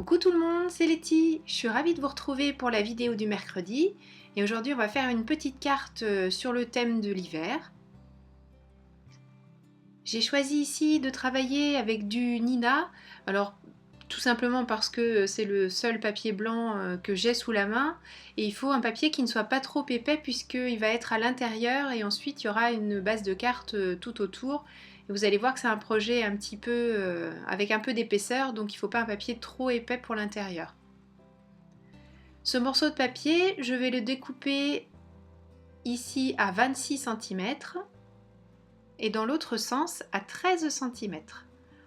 Coucou tout le monde, c'est Letty. Je suis ravie de vous retrouver pour la vidéo du mercredi. Et aujourd'hui, on va faire une petite carte sur le thème de l'hiver. J'ai choisi ici de travailler avec du Nina. Alors, tout simplement parce que c'est le seul papier blanc que j'ai sous la main. Et il faut un papier qui ne soit pas trop épais puisqu'il va être à l'intérieur et ensuite il y aura une base de carte tout autour. Et vous allez voir que c'est un projet un petit peu avec un peu d'épaisseur, donc il ne faut pas un papier trop épais pour l'intérieur. Ce morceau de papier, je vais le découper ici à 26 cm et dans l'autre sens à 13 cm.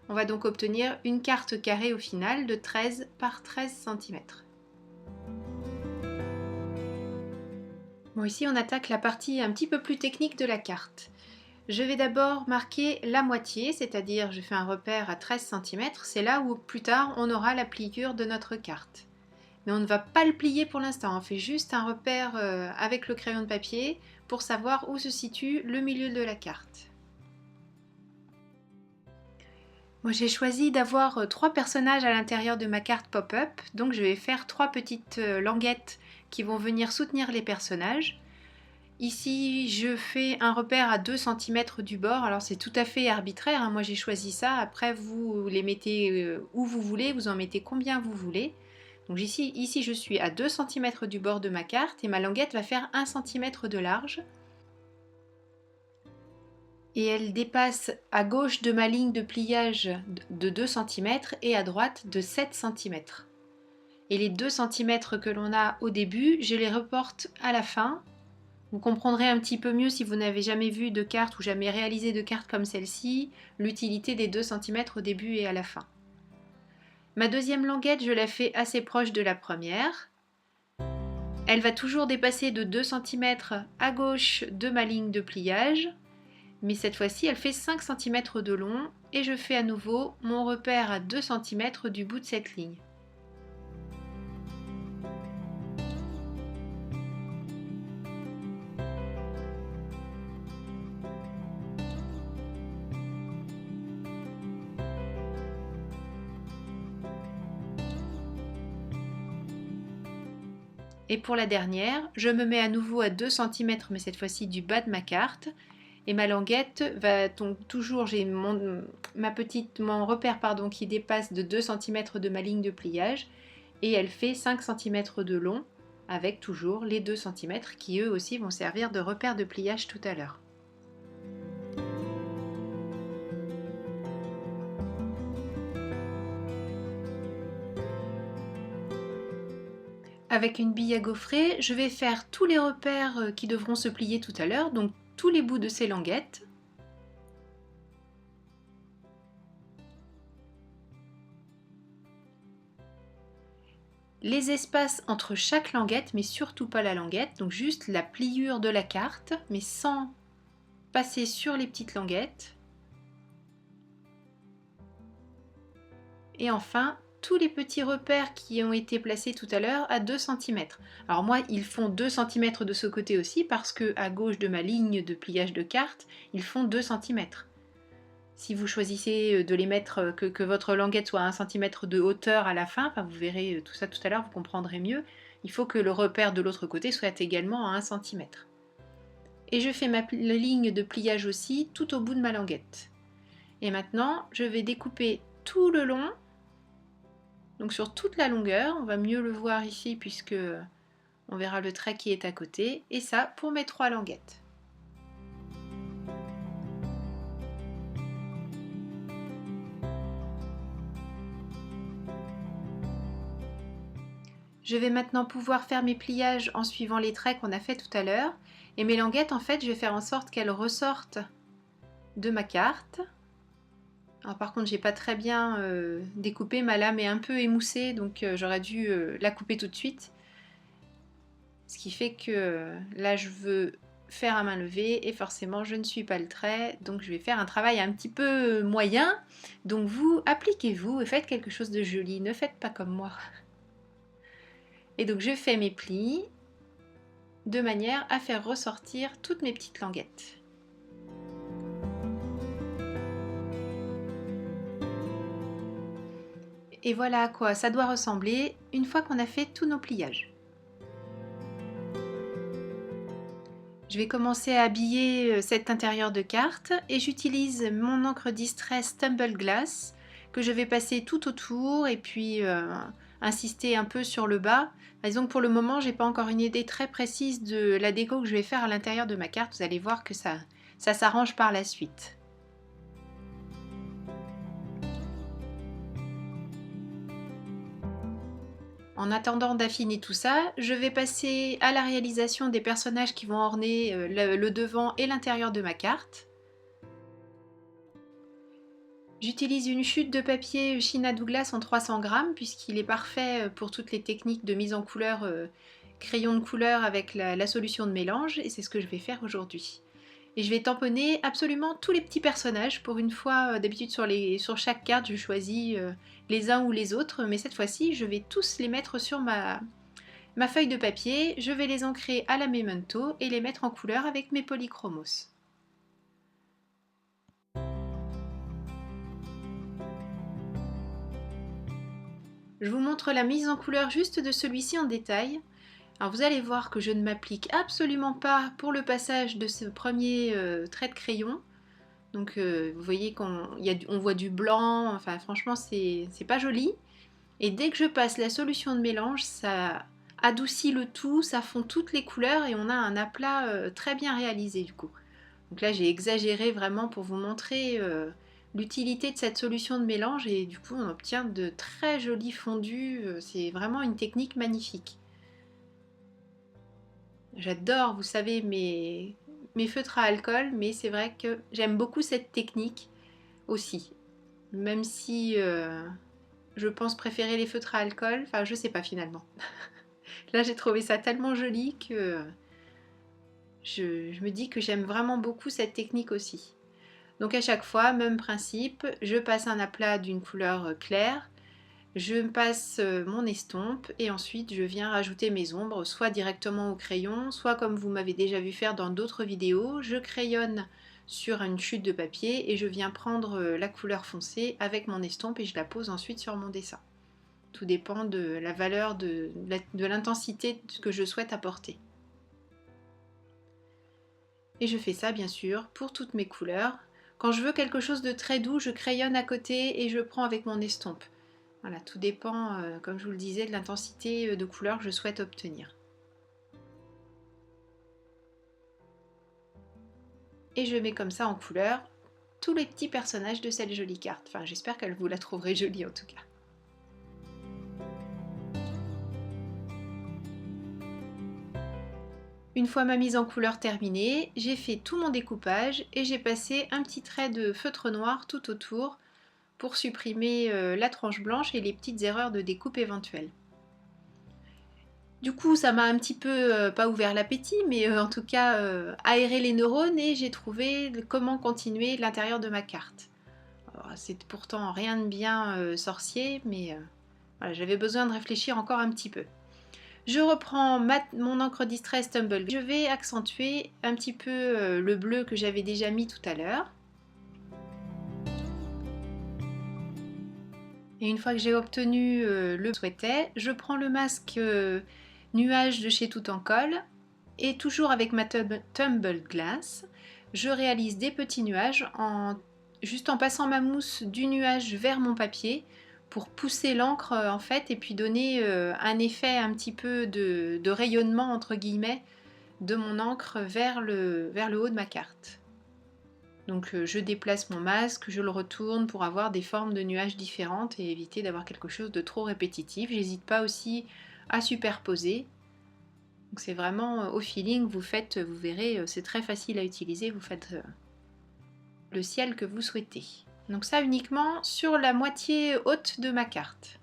On va donc obtenir une carte carrée au final de 13 par 13 cm. Bon, ici on attaque la partie un petit peu plus technique de la carte. Je vais d'abord marquer la moitié, c'est-à-dire je fais un repère à 13 cm, c'est là où plus tard on aura la pliure de notre carte. Mais on ne va pas le plier pour l'instant, on fait juste un repère avec le crayon de papier pour savoir où se situe le milieu de la carte. Moi j'ai choisi d'avoir 3 personnages à l'intérieur de ma carte pop-up, donc je vais faire 3 petites languettes qui vont venir soutenir les personnages. Ici je fais un repère à 2 cm du bord, alors c'est tout à fait arbitraire, hein. Moi j'ai choisi ça, après vous les mettez où vous voulez, vous en mettez combien vous voulez. Donc ici je suis à 2 cm du bord de ma carte et ma languette va faire 1 cm de large. Et elle dépasse à gauche de ma ligne de pliage de 2 cm et à droite de 7 cm. Et les 2 cm que l'on a au début, je les reporte à la fin. Vous comprendrez un petit peu mieux si vous n'avez jamais vu de carte ou jamais réalisé de carte comme celle-ci, l'utilité des 2 cm au début et à la fin. Ma deuxième languette, je la fais assez proche de la première. Elle va toujours dépasser de 2 cm à gauche de ma ligne de pliage. Mais cette fois-ci, elle fait 5 cm de long et je fais à nouveau mon repère à 2 cm du bout de cette ligne. Et pour la dernière, je me mets à nouveau à 2 cm, mais cette fois-ci du bas de ma carte. Et ma languette va donc toujours, j'ai mon repère qui dépasse de 2 cm de ma ligne de pliage. Et elle fait 5 cm de long, avec toujours les 2 cm qui eux aussi vont servir de repère de pliage tout à l'heure. Avec une bille à gaufrer, je vais faire tous les repères qui devront se plier tout à l'heure, donc tous les bouts de ces languettes. Les espaces entre chaque languette, mais surtout pas la languette, donc juste la pliure de la carte, mais sans passer sur les petites languettes. Et enfin, tous les petits repères qui ont été placés tout à l'heure à 2 cm. Alors moi, ils font 2 cm de ce côté aussi parce que à gauche de ma ligne de pliage de carte, ils font 2 cm. Si vous choisissez de les mettre, que votre languette soit à 1 cm de hauteur à la fin, enfin, vous verrez tout ça tout à l'heure, vous comprendrez mieux, il faut que le repère de l'autre côté soit également à 1 cm. Et je fais ma ligne de pliage aussi tout au bout de ma languette. Et maintenant, je vais découper tout le long, donc sur toute la longueur, on va mieux le voir ici puisque on verra le trait qui est à côté, et ça pour mes 3 languettes. Je vais maintenant pouvoir faire mes pliages en suivant les traits qu'on a fait tout à l'heure, et mes languettes en fait je vais faire en sorte qu'elles ressortent de ma carte. Alors par contre j'ai pas très bien découpé, ma lame est un peu émoussée donc j'aurais dû la couper tout de suite. Ce qui fait que là je veux faire à main levée et forcément je ne suis pas le trait, donc je vais faire un travail un petit peu moyen. Donc vous appliquez-vous et faites quelque chose de joli, ne faites pas comme moi. Et donc je fais mes plis de manière à faire ressortir toutes mes petites languettes. Et voilà à quoi ça doit ressembler une fois qu'on a fait tous nos pliages. Je vais commencer à habiller cet intérieur de carte et j'utilise mon encre Distress Tumble Glass que je vais passer tout autour et puis insister un peu sur le bas. Disons que pour le moment, j'ai pas encore une idée très précise de la déco que je vais faire à l'intérieur de ma carte. Vous allez voir que ça s'arrange par la suite. En attendant d'affiner tout ça, je vais passer à la réalisation des personnages qui vont orner le devant et l'intérieur de ma carte. J'utilise une chute de papier China Douglas en 300 grammes puisqu'il est parfait pour toutes les techniques de mise en couleur, crayon de couleur avec la solution de mélange, et c'est ce que je vais faire aujourd'hui. Et je vais tamponner absolument tous les petits personnages. Pour une fois, d'habitude sur chaque carte, je choisis les uns ou les autres, mais cette fois-ci, je vais tous les mettre sur ma feuille de papier. Je vais les ancrer à la Memento et les mettre en couleur avec mes polychromos. Je vous montre la mise en couleur juste de celui-ci en détail. Alors vous allez voir que je ne m'applique absolument pas pour le passage de ce premier trait de crayon. Donc vous voyez qu'on voit du blanc, enfin franchement c'est pas joli. Et dès que je passe la solution de mélange, ça adoucit le tout, ça fond toutes les couleurs et on a un aplat très bien réalisé du coup. Donc là j'ai exagéré vraiment pour vous montrer l'utilité de cette solution de mélange et du coup on obtient de très jolis fondus, c'est vraiment une technique magnifique. J'adore, vous savez, mes feutres à alcool, mais c'est vrai que j'aime beaucoup cette technique aussi. Même si je pense préférer les feutres à alcool, enfin je sais pas finalement. Là j'ai trouvé ça tellement joli que je me dis que j'aime vraiment beaucoup cette technique aussi. Donc à chaque fois, même principe, je passe un aplat d'une couleur claire, je passe mon estompe et ensuite je viens rajouter mes ombres, soit directement au crayon, soit comme vous m'avez déjà vu faire dans d'autres vidéos, je crayonne sur une chute de papier et je viens prendre la couleur foncée avec mon estompe et je la pose ensuite sur mon dessin. Tout dépend de la valeur, de l'intensité que je souhaite apporter. Et je fais ça bien sûr pour toutes mes couleurs. Quand je veux quelque chose de très doux, je crayonne à côté et je prends avec mon estompe. Voilà, tout dépend, comme je vous le disais, de l'intensité de couleur que je souhaite obtenir. Et je mets comme ça en couleur tous les petits personnages de cette jolie carte. Enfin, j'espère que vous la trouverez jolie en tout cas. Une fois ma mise en couleur terminée, j'ai fait tout mon découpage et j'ai passé un petit trait de feutre noir tout autour pour supprimer la tranche blanche et les petites erreurs de découpe éventuelles. Du coup, ça m'a un petit peu, pas ouvert l'appétit, mais en tout cas aéré les neurones et j'ai trouvé comment continuer l'intérieur de ma carte. C'est pourtant rien de bien sorcier, mais voilà, j'avais besoin de réfléchir encore un petit peu. Je reprends mon encre Distress Tumble. Je vais accentuer un petit peu le bleu que j'avais déjà mis tout à l'heure. Et une fois que j'ai obtenu le que je souhaitais, je prends le masque nuage de chez Tout en Colle et toujours avec ma Tumble Glass, je réalise des petits nuages juste en passant ma mousse du nuage vers mon papier pour pousser l'encre en fait et puis donner un effet un petit peu de rayonnement entre guillemets de mon encre vers le haut de ma carte. Donc je déplace mon masque, je le retourne pour avoir des formes de nuages différentes et éviter d'avoir quelque chose de trop répétitif. J'hésite pas aussi à superposer. Donc c'est vraiment au feeling, vous verrez, c'est très facile à utiliser, vous faites le ciel que vous souhaitez. Donc ça uniquement sur la moitié haute de ma carte.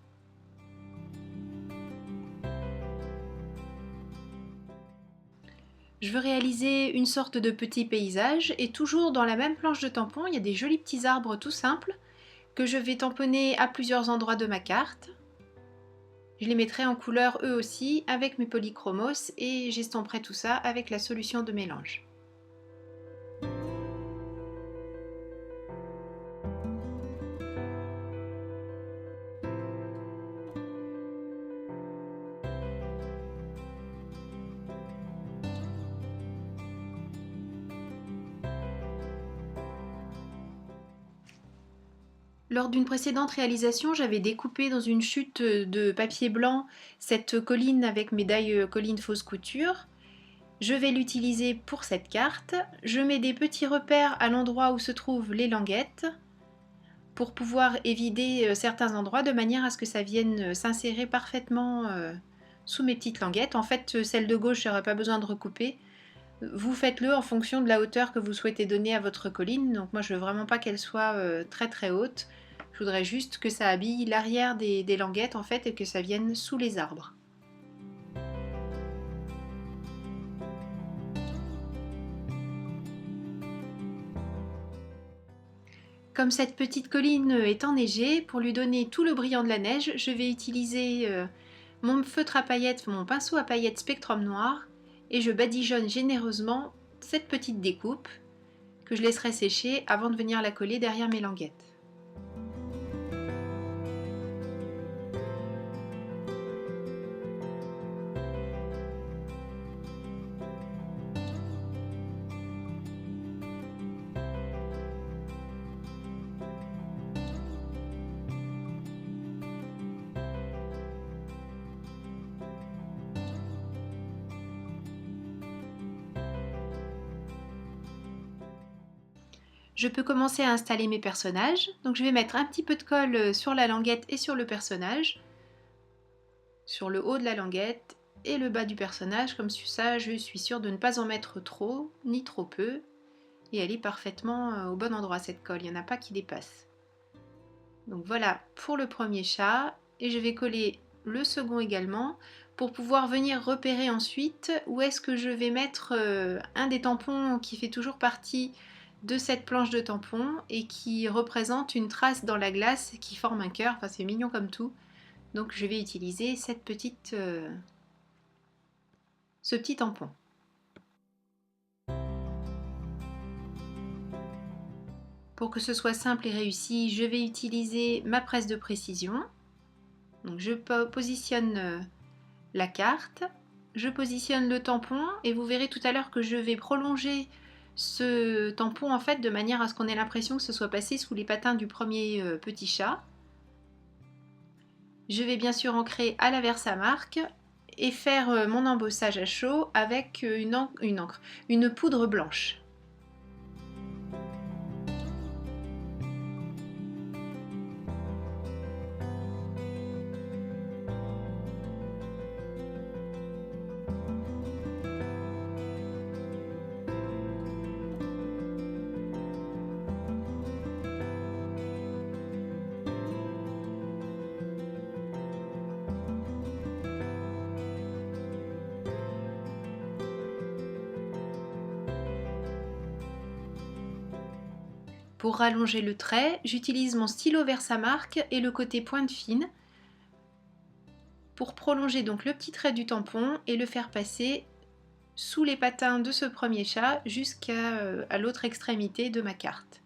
Je veux réaliser une sorte de petit paysage et toujours dans la même planche de tampon, il y a des jolis petits arbres tout simples que je vais tamponner à plusieurs endroits de ma carte. Je les mettrai en couleur eux aussi avec mes polychromos et j'estomperai tout ça avec la solution de mélange. Lors d'une précédente réalisation, j'avais découpé dans une chute de papier blanc cette colline avec médaille colline fausse couture. Je vais l'utiliser pour cette carte. Je mets des petits repères à l'endroit où se trouvent les languettes pour pouvoir évider certains endroits de manière à ce que ça vienne s'insérer parfaitement sous mes petites languettes. En fait, celle de gauche, j'aurais pas besoin de recouper. Vous faites-le en fonction de la hauteur que vous souhaitez donner à votre colline. Donc moi, je veux vraiment pas qu'elle soit très très haute. Je voudrais juste que ça habille l'arrière des languettes en fait et que ça vienne sous les arbres. Comme cette petite colline est enneigée, pour lui donner tout le brillant de la neige, je vais utiliser mon feutre à paillettes, mon pinceau à paillettes Spectrum Noir, et je badigeonne généreusement cette petite découpe que je laisserai sécher avant de venir la coller derrière mes languettes. Je peux commencer à installer mes personnages. Donc je vais mettre un petit peu de colle sur la languette et sur le personnage, sur le haut de la languette et le bas du personnage. Comme ça, je suis sûre de ne pas en mettre trop ni trop peu. Et elle est parfaitement au bon endroit cette colle, il n'y en a pas qui dépasse. Donc voilà pour le premier chat. Et je vais coller le second également pour pouvoir venir repérer ensuite où est-ce que je vais mettre un des tampons qui fait toujours partie de cette planche de tampons et qui représente une trace dans la glace qui forme un cœur. Enfin, c'est mignon comme tout. Donc je vais utiliser ce petit tampon. Pour que ce soit simple et réussi, je vais utiliser ma presse de précision. Donc je positionne la carte, je positionne le tampon et vous verrez tout à l'heure que je vais prolonger ce tampon en fait de manière à ce qu'on ait l'impression que ce soit passé sous les patins du premier petit chat. Je vais bien sûr ancrer à la Versamark et faire mon embossage à chaud avec une poudre blanche. Pour rallonger le trait, j'utilise mon stylo Versamark et le côté pointe fine pour prolonger donc le petit trait du tampon et le faire passer sous les patins de ce premier chat jusqu'à l'autre extrémité de ma carte.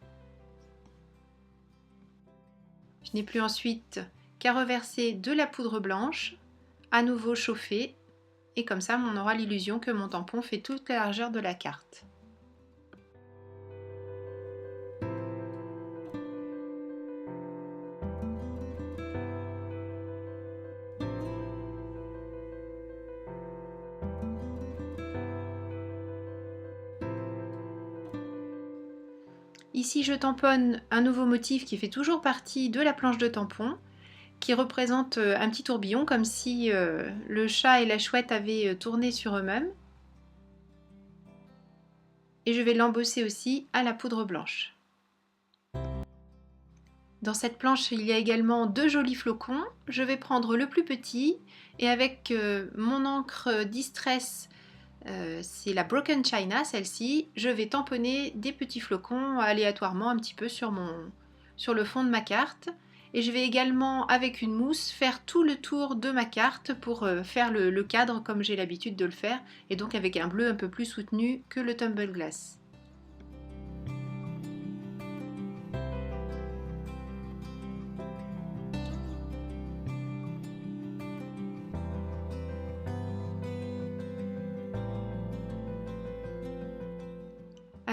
Je n'ai plus ensuite qu'à reverser de la poudre blanche, à nouveau chauffer, et comme ça on aura l'illusion que mon tampon fait toute la largeur de la carte. Ici, je tamponne un nouveau motif qui fait toujours partie de la planche de tampon, qui représente un petit tourbillon, comme si le chat et la chouette avaient tourné sur eux-mêmes. Et je vais l'embosser aussi à la poudre blanche. Dans cette planche, il y a également deux jolis flocons. Je vais prendre le plus petit et avec mon encre Distress, c'est la Broken China, celle-ci, je vais tamponner des petits flocons aléatoirement un petit peu sur le fond de ma carte. Et je vais également, avec une mousse, faire tout le tour de ma carte pour faire le cadre comme j'ai l'habitude de le faire, et donc avec un bleu un peu plus soutenu que le Tumble Glass.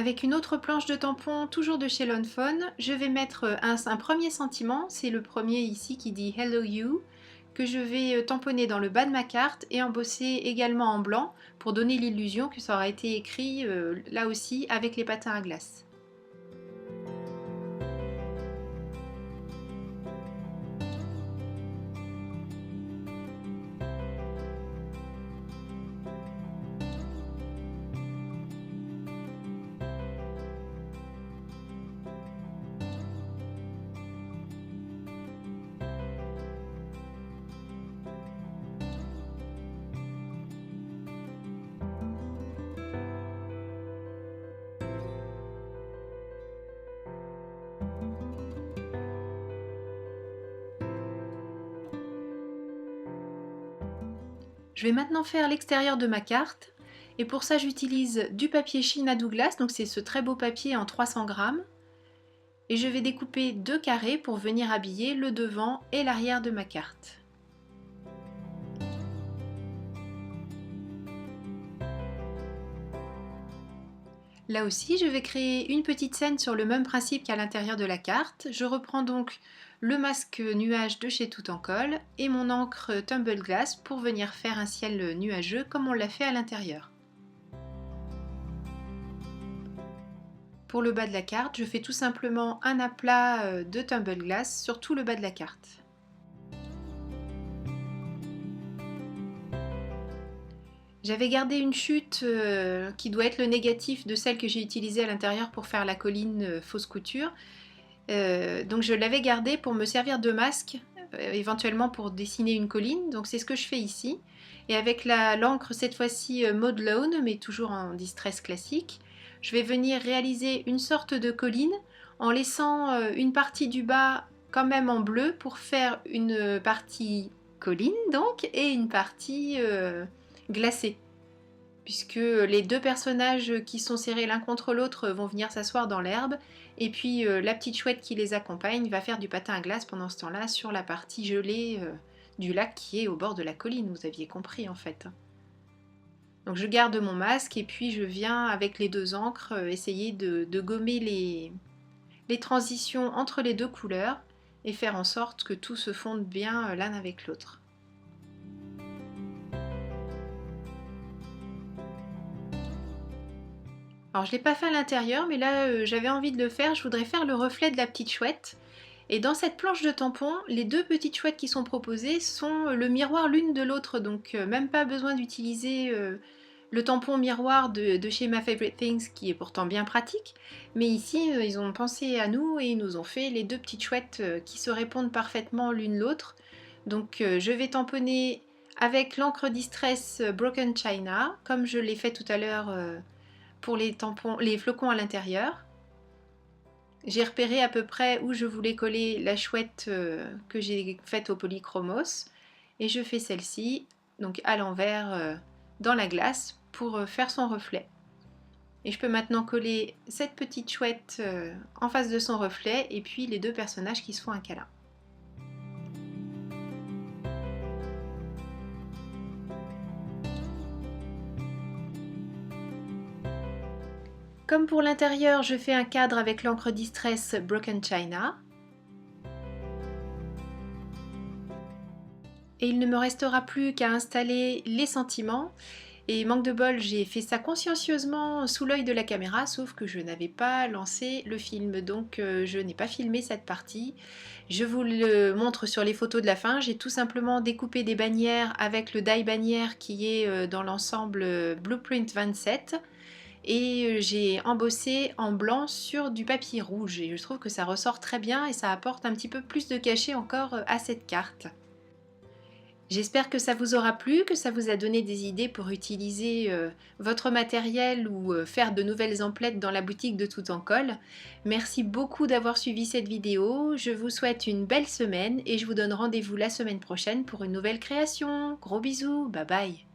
Avec une autre planche de tampon, toujours de chez Lawn Fawn, je vais mettre un premier sentiment, c'est le premier ici qui dit Hello You, que je vais tamponner dans le bas de ma carte et embosser également en blanc pour donner l'illusion que ça aura été écrit là aussi avec les patins à glace. Je vais maintenant faire l'extérieur de ma carte et pour ça j'utilise du papier Chine à Douglas, donc c'est ce très beau papier en 300 grammes. Et je vais découper 2 carrés pour venir habiller le devant et l'arrière de ma carte. Là aussi, je vais créer une petite scène sur le même principe qu'à l'intérieur de la carte. Je reprends donc le masque nuage de chez Tout en Colle et mon encre Tumble Glass pour venir faire un ciel nuageux comme on l'a fait à l'intérieur. Pour le bas de la carte, je fais tout simplement un aplat de Tumble Glass sur tout le bas de la carte. J'avais gardé une chute qui doit être le négatif de celle que j'ai utilisée à l'intérieur pour faire la colline fausse couture. Donc je l'avais gardée pour me servir de masque, éventuellement pour dessiner une colline. Donc c'est ce que je fais ici. Et avec l'encre cette fois-ci Maud Lone, mais toujours en distress classique, je vais venir réaliser une sorte de colline en laissant une partie du bas quand même en bleu pour faire une partie colline donc et une partie glacée, puisque les deux personnages qui sont serrés l'un contre l'autre vont venir s'asseoir dans l'herbe et puis la petite chouette qui les accompagne va faire du patin à glace pendant ce temps-là sur la partie gelée du lac qui est au bord de la colline, vous aviez compris en fait. Donc je garde mon masque et puis je viens avec les deux encres essayer de gommer les transitions entre les deux couleurs et faire en sorte que tout se fonde bien l'un avec l'autre. Alors je ne l'ai pas fait à l'intérieur, mais là j'avais envie de le faire, je voudrais faire le reflet de la petite chouette. Et dans cette planche de tampon, les deux petites chouettes qui sont proposées sont le miroir l'une de l'autre, donc même pas besoin d'utiliser le tampon miroir de chez My Favorite Things qui est pourtant bien pratique. Mais ici ils ont pensé à nous et ils nous ont fait les deux petites chouettes qui se répondent parfaitement l'une l'autre. Donc je vais tamponner avec l'encre Distress Broken China, comme je l'ai fait tout à l'heure pour les flocons à l'intérieur. J'ai repéré à peu près où je voulais coller la chouette que j'ai faite au polychromos et je fais celle-ci donc à l'envers dans la glace pour faire son reflet. Et je peux maintenant coller cette petite chouette en face de son reflet et puis les deux personnages qui se font un câlin. Comme pour l'intérieur, je fais un cadre avec l'encre Distress Broken China. Et il ne me restera plus qu'à installer les sentiments. Et manque de bol, j'ai fait ça consciencieusement sous l'œil de la caméra, sauf que je n'avais pas lancé le film, donc je n'ai pas filmé cette partie. Je vous le montre sur les photos de la fin. J'ai tout simplement découpé des bannières avec le die bannière qui est dans l'ensemble Blueprint 27. Et j'ai embossé en blanc sur du papier rouge et je trouve que ça ressort très bien et ça apporte un petit peu plus de cachet encore à cette carte. J'espère que ça vous aura plu, que ça vous a donné des idées pour utiliser votre matériel ou faire de nouvelles emplettes dans la boutique de Tout en Colle. Merci beaucoup d'avoir suivi cette vidéo, je vous souhaite une belle semaine et je vous donne rendez-vous la semaine prochaine pour une nouvelle création. Gros bisous, bye bye.